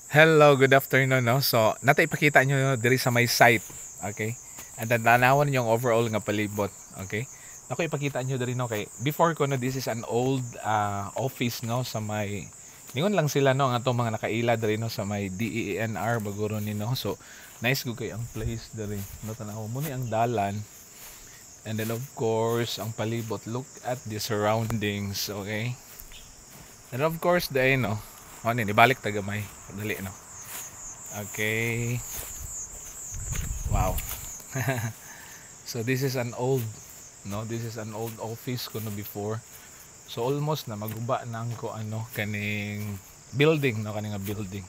Hello, good afternoon, no? So, nata ipakita nyo diri sa may site, okay? And then tanawan yung overall nga palibot, okay? Ako ipakita nyo diri no kay before ko no, this is an old office no sa may ningon lang sila no ang atong mga nakaila diri no sa may DENR baguro ni no. So, nice go kay ang place diri. No tanaw mo ni ang dalan. And then of course, ang palibot, look at the surroundings, okay? And of course, dahil no, ano ni balik tagamay, dali no. Okay. Wow. So this is an old no, this is an old office ko no before. So almost na maguba na ko ano kaning building no kaning building.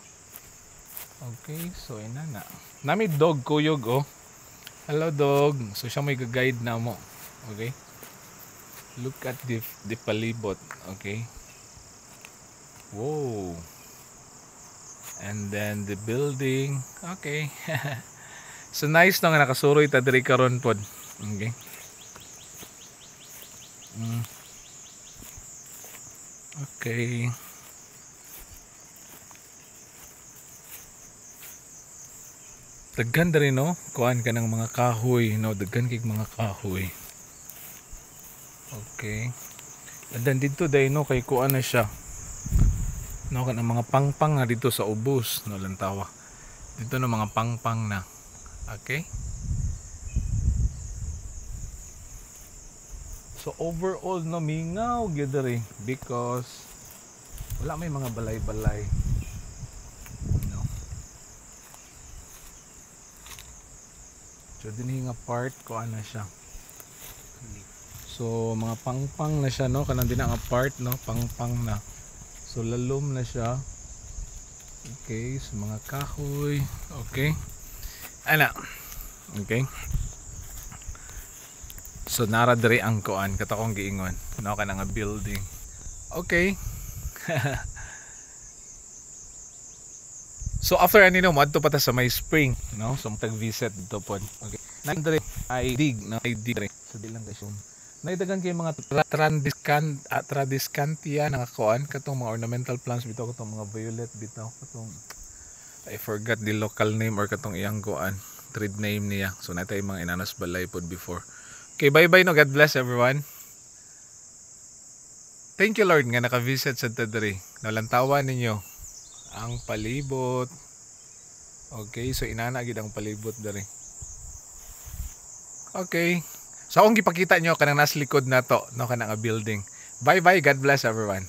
Okay, so ina na. Nami dog kuyog oh. Hello dog. So siya may guide na mo. Okay? Look at the palibot, okay? Whoa. And then the building. Okay. So nice no nga nakasuroy ta diri karon pod. Okay. Okay. Daghan diri no, kuan ka ng mga kahoy no, daghan kay mga kahoy. Okay. And then dito day no kay kuan na siya. No kan mga pangpang na dito sa ubos no lantawa. Dito no mga pangpang na. Okay? So overall no mingaw gyud diri because wala may mga balay-balay. No. So dinhi nga part kuan na siya. So mga pangpang na siya no kanang dinha nga part no pangpang na. So lalom na siya. Okay, so mga kahoy. Okay. Ana. Okay. So nara diri ang kuan katakong giingon. No kana nga building. Okay. So after ani no madto pa ta sa may spring, no? So tag-visit dito pod. Okay. Nandre ay dig na ay dig. So di lang guys. Naidagan kay mga tradiscantia nga kuan katong mga ornamental plants bitaw katong mga violet bitaw katong I forgot the local name or katong iyang kuan trade name niya. So natay mga inanas balay pod before. Okay, bye bye no, God bless everyone. Thank you Lord nga naka-visit sa diri. Nalantawan ninyo ang palibot. Okay, so inana gid ang palibot diri. Okay. So akong gipakita nyo kanang nasa likod na to no kanang building. Bye bye, God bless everyone.